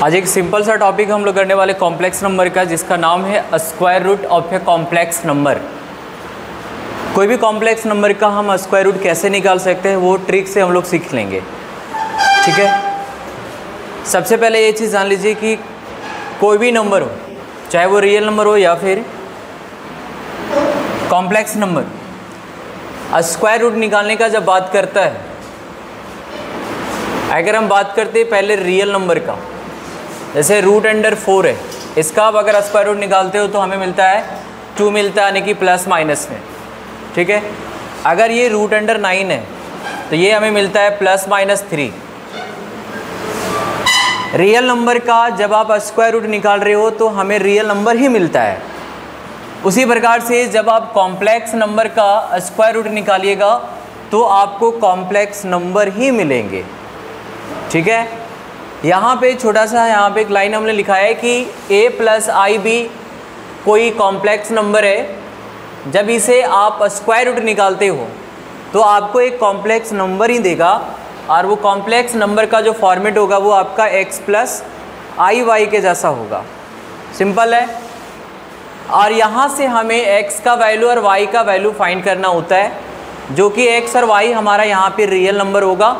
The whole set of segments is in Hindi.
आज एक सिंपल सा टॉपिक हम लोग करने वाले कॉम्प्लेक्स नंबर का, जिसका नाम है square root of a complex number. कोई भी कॉम्प्लेक्स नंबर का हम स्क्वायर रूट कैसे निकाल सकते हैं वो ट्रिक से हम लोग सीख लेंगे। ठीक है, सबसे पहले ये चीज़ जान लीजिए कि कोई भी नंबर हो, चाहे वो रियल नंबर हो या फिर कॉम्प्लेक्स नंबर, स्क्वायर रूट निकालने का जब बात करता है, अगर हम बात करते हैं पहले रियल नंबर का, जैसे रूट अंडर 4 है, इसका आप अगर स्क्वायर रूट निकालते हो तो हमें मिलता है 2 मिलता है, यानी कि प्लस माइनस में। ठीक है, अगर ये रूट अंडर 9 है तो ये हमें मिलता है प्लस माइनस 3। रियल नंबर का जब आप स्क्वायर रूट निकाल रहे हो तो हमें रियल नंबर ही मिलता है। उसी प्रकार से जब आप कॉम्प्लेक्स नंबर का स्क्वायर रूट निकालिएगा तो आपको कॉम्प्लेक्स नंबर ही मिलेंगे। ठीक है, यहाँ पे छोटा सा यहाँ पे एक लाइन हमने लिखा है कि a प्लस आई बी कोई कॉम्प्लेक्स नंबर है। जब इसे आप स्क्वायर रूट निकालते हो तो आपको एक कॉम्प्लेक्स नंबर ही देगा, और वो कॉम्प्लेक्स नंबर का जो फॉर्मेट होगा वो आपका x प्लस आई वाई के जैसा होगा। सिंपल है। और यहाँ से हमें x का वैल्यू और y का वैल्यू फाइंड करना होता है, जो कि x और y हमारा यहाँ पे रियल नंबर होगा।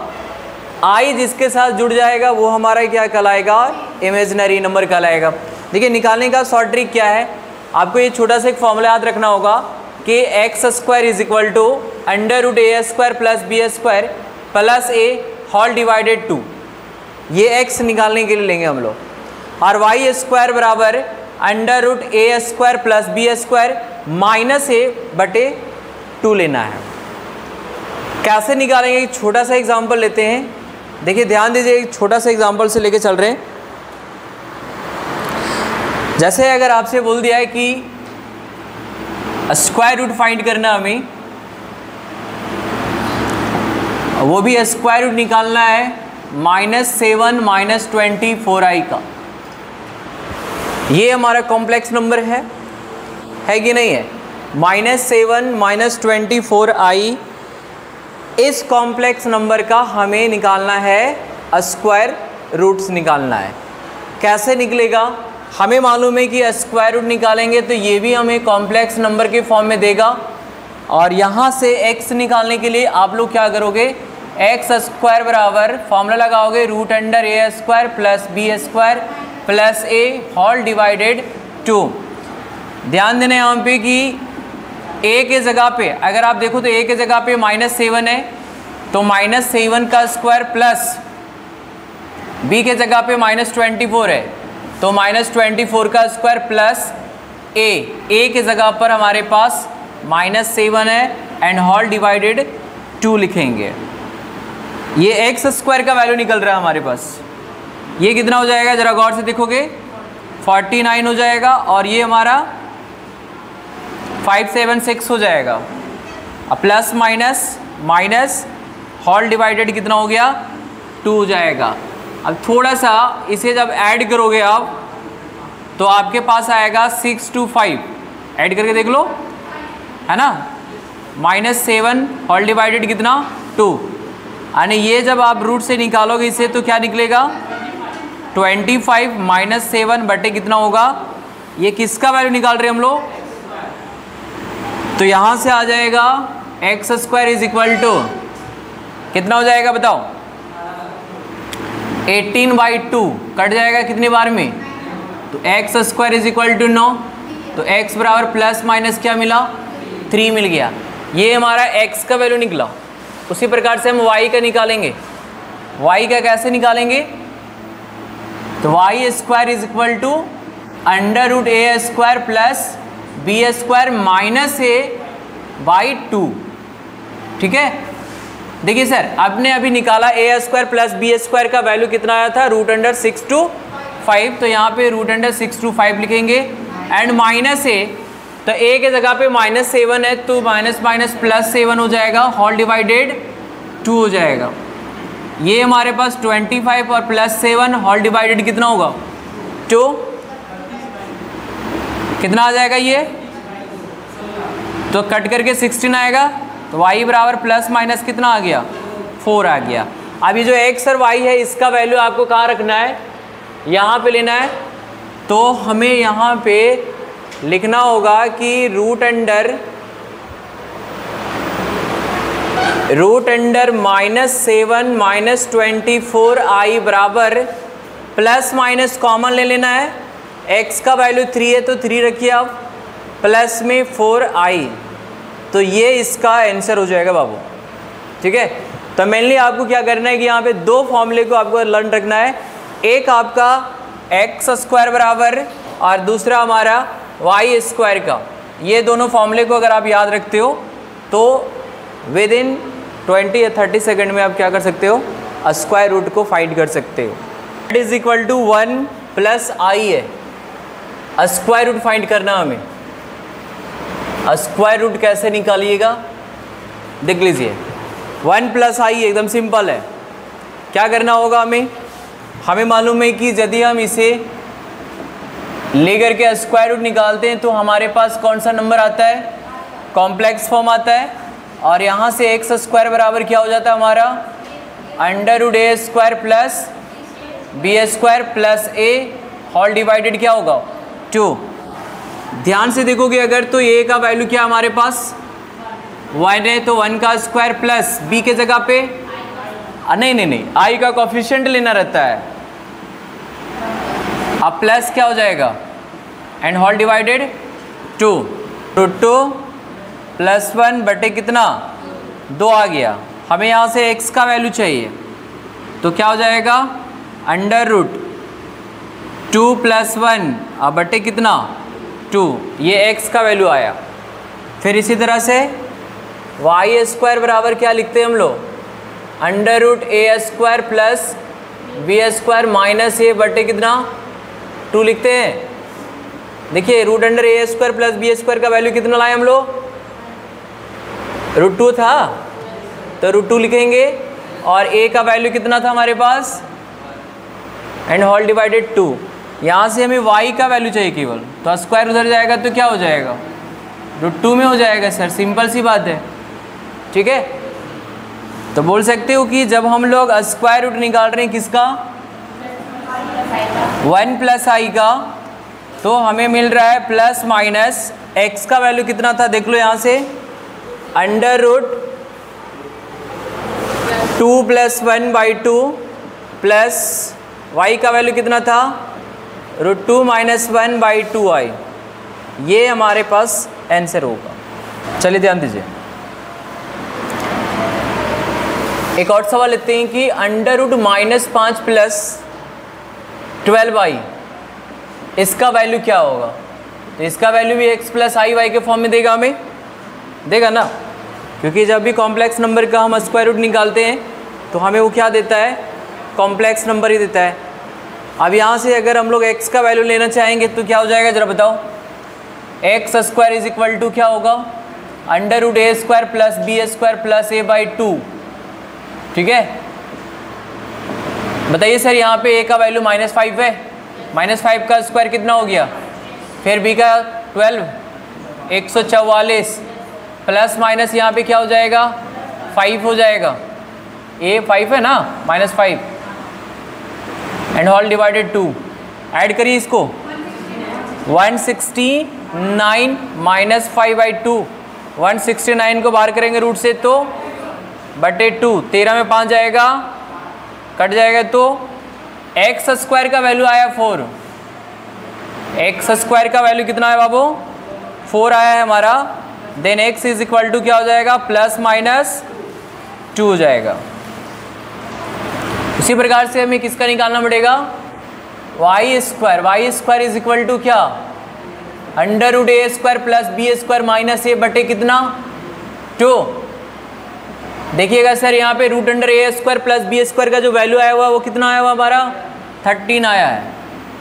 i जिसके साथ जुड़ जाएगा वो हमारा क्या कहलाएगा, इमेजिनरी नंबर कहलाएगा। देखिए, निकालने का शॉर्ट ट्रिक क्या है, आपको ये छोटा सा एक फॉर्मूला याद रखना होगा कि x square is equal to under root a square plus b square plus a whole divided 2। ये x निकालने के लिए लेंगे हम लोग, और वाई स्क्वायर बराबर under root a square plus b square minus a बटे 2 लेना है। कैसे निकालेंगे, एक छोटा सा एग्जाम्पल लेते हैं। देखिए, ध्यान दीजिए, एक छोटा सा एग्जाम्पल से लेके चल रहे हैं। जैसे अगर आपसे बोल दिया है कि स्क्वायर रूट फाइंड करना हमें, वो भी स्क्वायर रूट निकालना है -7 -24i का। ये हमारा कॉम्प्लेक्स नंबर है कि नहीं है, -7 -24i। इस कॉम्प्लेक्स नंबर का हमें निकालना है स्क्वायर रूट्स निकालना है। कैसे निकलेगा, हमें मालूम है कि स्क्वायर रूट निकालेंगे तो ये भी हमें कॉम्प्लेक्स नंबर के फॉर्म में देगा, और यहाँ से x निकालने के लिए आप लोग क्या करोगे, एक्स स्क्वायर बराबर फॉर्मूला लगाओगे root under a square plus b square plus a whole divided 2। ध्यान देना यहाँ पे कि a के जगह पे अगर आप देखो तो a के जगह पे -7 है, तो -7 का स्क्वायर प्लस b के जगह पे -24 है, तो -24 का स्क्वायर प्लस a के जगह पर हमारे पास -7 है एंड होल डिवाइडेड 2 लिखेंगे। ये x स्क्वायर का वैल्यू निकल रहा है हमारे पास। ये कितना हो जाएगा, ज़रा गौर से देखोगे, 49 हो जाएगा, और ये हमारा 576 हो जाएगा। अब plus minus minus whole divided कितना हो गया, 2 हो जाएगा। अब थोड़ा सा इसे जब ऐड करोगे आप तो आपके पास आएगा 625। ऐड करके देख लो, है ना, -7 होल डिवाइडेड कितना 2, यानी ये जब आप रूट से निकालोगे इसे तो क्या निकलेगा 25 -7 बटे कितना होगा, ये किसका वैल्यू निकाल रहे हैं हम लोग, तो यहाँ से आ जाएगा x square is equal to कितना हो जाएगा बताओ, 18/2 कट जाएगा कितनी बार में, तो x square is equal to 9, तो x बराबर प्लस माइनस क्या मिला 3 मिल गया। ये हमारा x का वैल्यू निकला। उसी प्रकार से हम y का निकालेंगे। y का कैसे निकालेंगे, तो y square is equal to under root a square plus b square minus a by 2। ठीक है, देखिए सर, आपने अभी निकाला a square plus b square का वैल्यू कितना आया था, रूट अंडर 625, तो यहाँ पे रूट अंडर 625 लिखेंगे एंड माइनस ए, तो ए के जगह पे -7 है तो माइनस माइनस प्लस 7 हो जाएगा, होल डिवाइडेड 2 हो जाएगा। ये हमारे पास 25 और प्लस 7 होल डिवाइडेड कितना होगा 2, कितना आ जाएगा ये, तो कट करके 16 आएगा, तो y बराबर प्लस माइनस कितना आ गया 4 आ गया। अब ये जो x और y है इसका वैल्यू आपको कहाँ रखना है, यहाँ पे लेना है, तो हमें यहाँ पे लिखना होगा कि रूट अंडर -7 -24i बराबर प्लस माइनस कॉमन ले लेना है। x का वैल्यू 3 है तो 3 रखिए आप, प्लस में 4i, तो ये इसका आंसर हो जाएगा बाबू। ठीक है, तो मेनली आपको क्या करना है कि यहाँ पे दो फॉर्मूले को आपको लर्न रखना है, एक आपका एक्स स्क्वायर बराबर और दूसरा हमारा वाई स्क्वायर का। ये दोनों फॉर्मूले को अगर आप याद रखते हो तो विद इन 20 या 30 सेकेंड में आप क्या कर सकते हो, स्क्वायर रूट को फाइंड कर सकते हो। That is equal to 1 plus i है, स्क्वायर रूट फाइंड करना हमें। स्क्वायर रूट कैसे निकालिएगा देख लीजिए, 1 प्लस आई एकदम सिंपल है। क्या करना होगा हमें मालूम है कि यदि हम इसे लेकर के स्क्वायर रूट निकालते हैं तो हमारे पास कौन सा नंबर आता है, कॉम्प्लेक्स फॉर्म आता है, और यहाँ से एक्स स्क्वायर बराबर क्या हो जाता है हमारा, under root a square plus b square plus a whole divided क्या होगा 2। ध्यान से देखोगे अगर तो ए का वैल्यू क्या हमारे पास 1 है, तो 1 का स्क्वायर प्लस बी के जगह पे नहीं आई का कोफिशिएंट लेना रहता है, अब प्लस क्या हो जाएगा and whole divided 2, root 2 plus 1 बटे कितना 2 आ गया। हमें यहाँ से x का वैल्यू चाहिए तो क्या हो जाएगा अंडर रूट 2 प्लस 1 अब बटे कितना 2, ये x का वैल्यू आया। फिर इसी तरह से वाई स्क्वायर बराबर क्या लिखते हैं हम लोग, under root a square plus b square minus a बटे कितना 2 लिखते हैं। देखिए root under a square plus b square का वैल्यू कितना लाए हम लोग, रूट 2 था तो रूट 2 लिखेंगे, और a का वैल्यू कितना था हमारे पास एंड होल डिवाइडेड 2। यहाँ से हमें y का वैल्यू चाहिए केवल, तो स्क्वायर उधर जाएगा तो क्या हो जाएगा रूट 2 में हो जाएगा सर, सिंपल सी बात है। ठीक है, तो बोल सकते हो कि जब हम लोग स्क्वायर रूट निकाल रहे हैं किसका 1 प्लस आई का, तो हमें मिल रहा है प्लस माइनस x का वैल्यू कितना था देख लो यहाँ से, under root 2 plus 1 by 2 plus y का वैल्यू कितना था रूट 2 माइनस 1 बाई 2 आई, ये हमारे पास आंसर होगा। चलिए ध्यान दीजिए, एक और सवाल लेते हैं कि अंडर रूट -5 प्लस 12 आई, इसका वैल्यू क्या होगा, तो इसका वैल्यू भी x प्लस आई वाई के फॉर्म में देगा, हमें देगा ना, क्योंकि जब भी कॉम्प्लेक्स नंबर का हम स्क्वायर रूट निकालते हैं तो हमें वो क्या देता है, कॉम्प्लेक्स नंबर ही देता है। अब यहाँ से अगर हम लोग x का वैल्यू लेना चाहेंगे तो क्या हो जाएगा जरा बताओ, x square is equal to क्या होगा under root a square plus b square plus a by 2। ठीक है, बताइए सर यहाँ पे a का वैल्यू -5 है, -5 का स्क्वायर कितना हो गया, फिर b का 12 144 प्लस माइनस यहाँ पे क्या हो जाएगा 5 हो जाएगा, a 5 है ना -5 एंड होल डिवाइडेड 2, ऐड करिए इसको 169 माइनस 5 बाई 2, 169 को बाहर करेंगे रूट से तो बटे 2, 13 में 5 जाएगा कट जाएगा, तो एक्स स्क्वायर का वैल्यू आया 4, एक्स स्क्वायर का वैल्यू कितना है बाबू 4 आया है हमारा, then x is equal to क्या हो जाएगा प्लस माइनस 2 हो जाएगा। उसी प्रकार से हमें किसका निकालना पड़ेगा y square is equal to क्या under root a square plus b square minus a बटे कितना 2। देखिएगा सर यहाँ पे root under a square plus b square का जो वैल्यू आया हुआ वो कितना आया हुआ हमारा 13 आया है,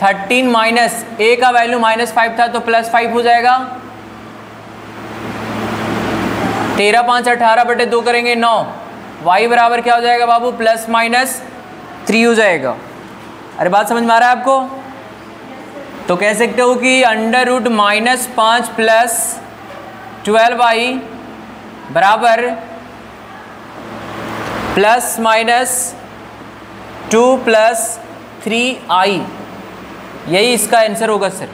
13 माइनस ए का वैल्यू -5 था तो +5 हो जाएगा, 13 5 18 बटे 2 करेंगे 9, y बराबर क्या हो जाएगा बाबू +-3 हो जाएगा। अरे बात समझ में आ रहा है आपको, तो कह सकते हो कि अंडर रूट -5 प्लस 12y बराबर +-2 + 3i यही इसका आंसर होगा सर।